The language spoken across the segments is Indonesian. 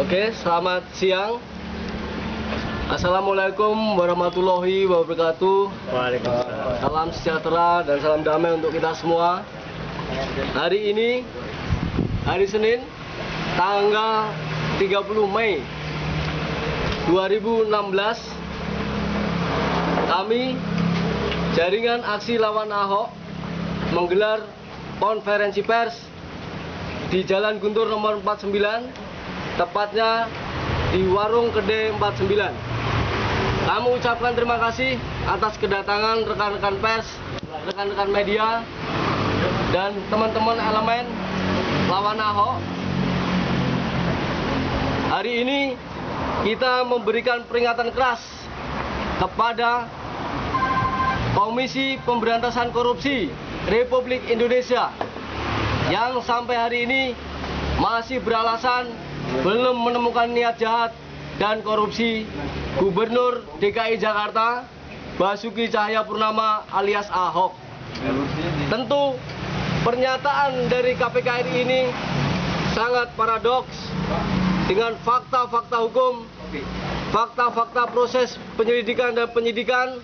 Oke, selamat siang. Assalamualaikum warahmatullahi wabarakatuh. Waalaikumsalam. Salam sejahtera dan salam damai untuk kita semua. Hari ini, hari Senin, tanggal 30 Mei 2016, kami, Jaringan Aksi Lawan Ahok, menggelar konferensi pers di Jalan Guntur nomor 49, tepatnya di Warung Kedai 49. Kami ucapkan terima kasih atas kedatangan rekan-rekan pers, rekan-rekan media, dan teman-teman elemen lawan Ahok. Hari ini kita memberikan peringatan keras kepada Komisi Pemberantasan Korupsi Republik Indonesia yang sampai hari ini masih beralasan belum menemukan niat jahat dan korupsi Gubernur DKI Jakarta Basuki Cahayapurnama alias Ahok. Tentu pernyataan dari KPK RI ini sangat paradoks dengan fakta-fakta hukum, fakta-fakta proses penyelidikan dan penyidikan,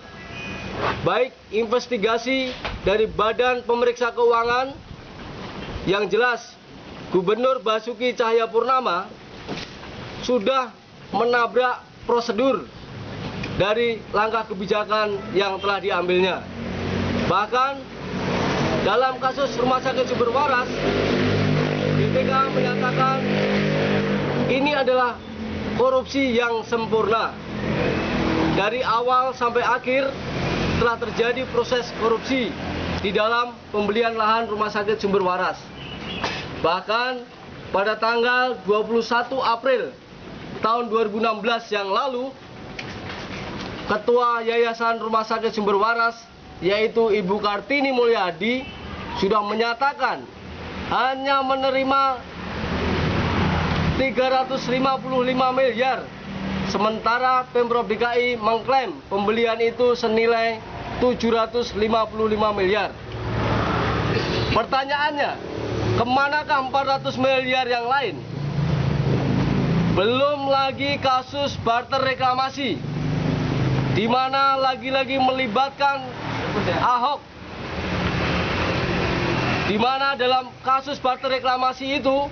baik investigasi dari Badan Pemeriksa Keuangan yang jelas Gubernur Basuki Cahayapurnama sudah menabrak prosedur dari langkah kebijakan yang telah diambilnya. Bahkan dalam kasus Rumah Sakit Sumber Waras, BPK menyatakan ini adalah korupsi yang sempurna. Dari awal sampai akhir telah terjadi proses korupsi di dalam pembelian lahan Rumah Sakit Sumber Waras. Bahkan pada tanggal 21 April tahun 2016 yang lalu, Ketua Yayasan Rumah Sakit Sumber Waras, yaitu Ibu Kartini Mulyadi, sudah menyatakan hanya menerima 355 miliar, sementara Pemprov DKI mengklaim pembelian itu senilai 755 miliar. Pertanyaannya, kemanakah 400 miliar yang lain? Belum lagi kasus barter reklamasi, di mana lagi-lagi melibatkan Ahok, di mana dalam kasus barter reklamasi itu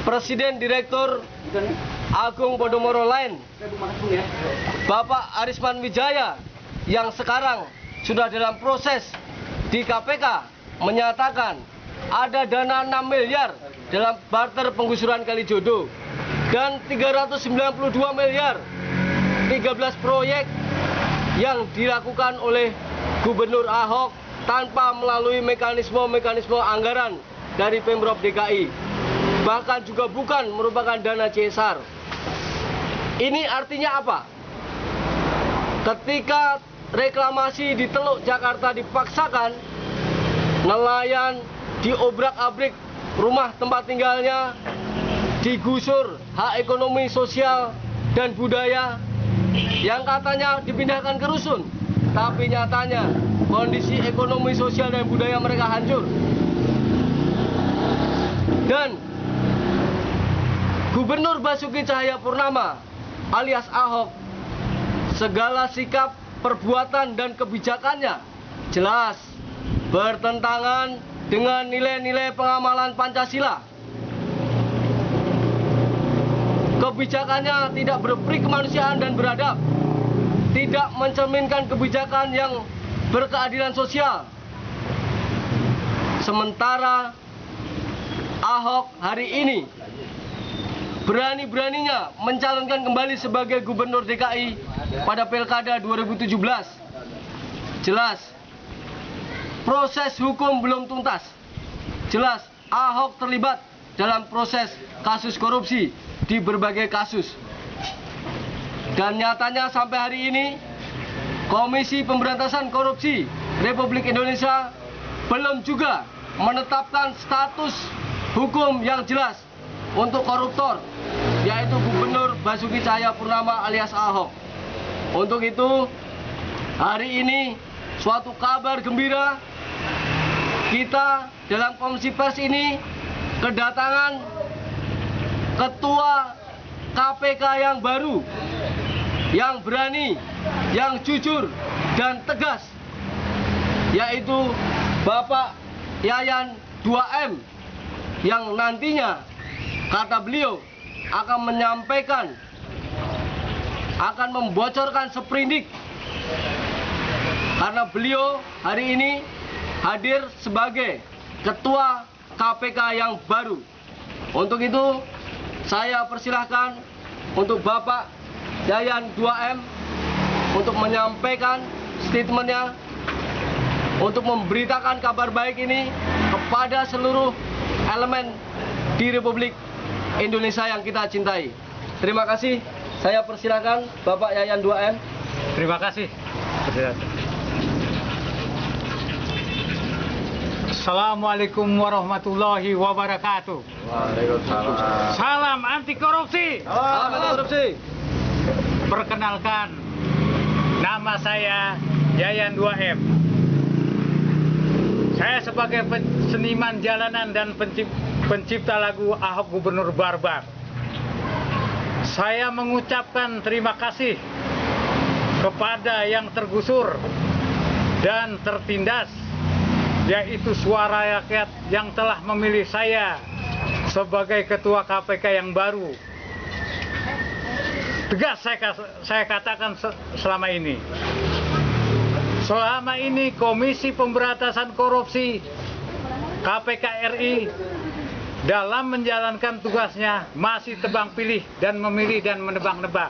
Presiden Direktur Agung Podomoro Line, Bapak Arisman Wijaya, yang sekarang sudah dalam proses di KPK, menyatakan ada dana 6 miliar dalam barter penggusuran Kalijodo dan 392 miliar 13 proyek yang dilakukan oleh Gubernur Ahok tanpa melalui mekanisme anggaran dari Pemprov DKI, bahkan juga bukan merupakan dana CSR. Ini artinya apa? Ketika reklamasi di Teluk Jakarta dipaksakan, nelayan diobrak-abrik rumah tempat tinggalnya, digusur hak ekonomi sosial dan budaya yang katanya dipindahkan ke rusun, tapi nyatanya kondisi ekonomi sosial dan budaya mereka hancur. Dan Gubernur Basuki Cahayapurnama alias Ahok, segala sikap, perbuatan dan kebijakannya jelas bertentangan dengan nilai-nilai pengamalan Pancasila. Kebijakannya tidak berperi kemanusiaan dan beradab, tidak mencerminkan kebijakan yang berkeadilan sosial. Sementara Ahok hari ini berani-beraninya mencalonkan kembali sebagai Gubernur DKI pada Pilkada 2017. Jelas proses hukum belum tuntas. Jelas Ahok terlibat dalam proses kasus korupsi di berbagai kasus. Dan nyatanya sampai hari ini Komisi Pemberantasan Korupsi Republik Indonesia belum juga menetapkan status hukum yang jelas untuk koruptor, yaitu Gubernur Basuki Cahayapurnama alias Ahok. Untuk itu, hari ini suatu kabar gembira kita dalam konferensi pers ini kedatangan Ketua KPK yang baru, yang berani, yang jujur dan tegas, yaitu Bapak Yayan 2M, yang nantinya, kata beliau, akan menyampaikan, akan membocorkan seprindik, karena beliau hari ini hadir sebagai Ketua KPK yang baru. Untuk itu, saya persilahkan untuk Bapak Yayan 2M untuk menyampaikan statementnya, untuk memberitakan kabar baik ini kepada seluruh elemen di Republik Indonesia yang kita cintai. Terima kasih. Saya persilahkan Bapak Yayan 2M. Terima kasih. Assalamualaikum warahmatullahi wabarakatuh. Waalaikumsalam. Salam anti korupsi. Salam anti korupsi. Perkenalkan, nama saya Yayan 2M. Saya sebagai seniman jalanan dan pencipta lagu Ahok Gubernur Barbar. Saya mengucapkan terima kasih kepada yang tergusur dan tertindas, yaitu suara rakyat yang telah memilih saya sebagai Ketua KPK yang baru. Tegas saya katakan selama ini. Selama ini Komisi Pemberantasan Korupsi KPK RI dalam menjalankan tugasnya masih tebang pilih dan memilih dan menebak-nebak.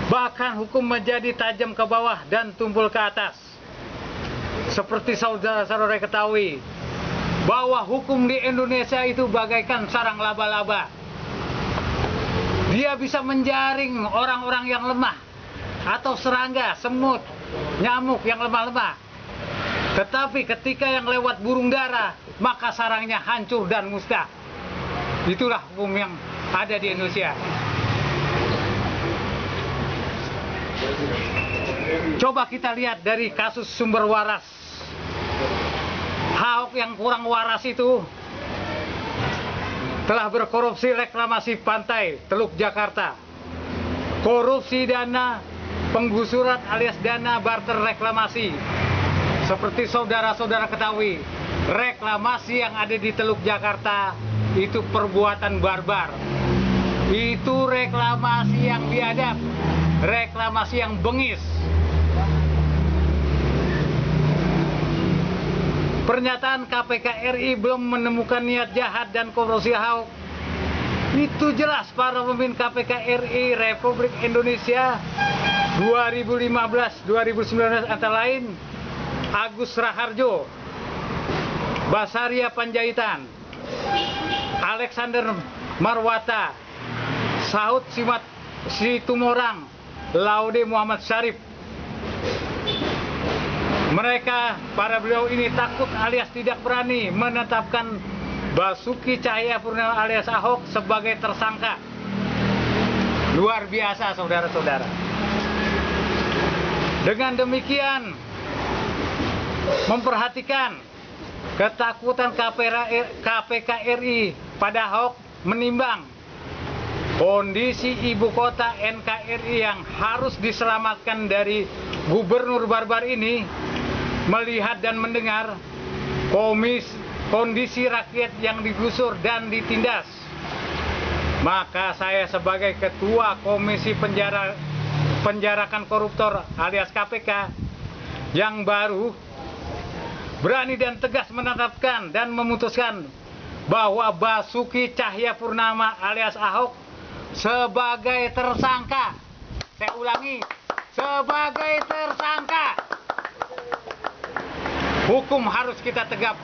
Bahkan hukum menjadi tajam ke bawah dan tumpul ke atas. Seperti saudara-saudara ketahui, bahwa hukum di Indonesia itu bagaikan sarang laba-laba. Dia bisa menjaring orang-orang yang lemah, atau serangga, semut, nyamuk yang lemah-lemah. Tetapi ketika yang lewat burung dara, maka sarangnya hancur dan musnah. Itulah hukum yang ada di Indonesia. Coba kita lihat dari kasus sumber waras. Ahok yang kurang waras itu telah berkorupsi reklamasi pantai Teluk Jakarta, korupsi dana penggusuran alias dana barter reklamasi. Seperti saudara-saudara ketahui, reklamasi yang ada di Teluk Jakarta itu perbuatan barbar. Itu reklamasi yang biadab, reklamasi yang bengis. Pernyataan KPK RI belum menemukan niat jahat dan korupsi Ahok. Itu jelas para pemimpin KPK RI Republik Indonesia 2015-2019 antara lain Agus Raharjo, Basaria Panjaitan, Alexander Marwata, Saud Situmorang, Laude Muhammad Syarif. Mereka, para beliau ini takut alias tidak berani menetapkan Basuki Cahayapurnama alias Ahok sebagai tersangka. Luar biasa, saudara-saudara. Dengan demikian, memperhatikan ketakutan KPK RI pada Ahok menimbang kondisi ibu kota NKRI yang harus diselamatkan dari gubernur barbar ini, melihat dan mendengar kondisi rakyat yang digusur dan ditindas. Maka saya sebagai Ketua Komisi Penjarakan Koruptor alias KPK yang baru berani dan tegas menetapkan dan memutuskan bahwa Basuki Cahayapurnama alias Ahok sebagai tersangka. Saya ulangi, sebagai tersangka. Hukum harus kita tegak.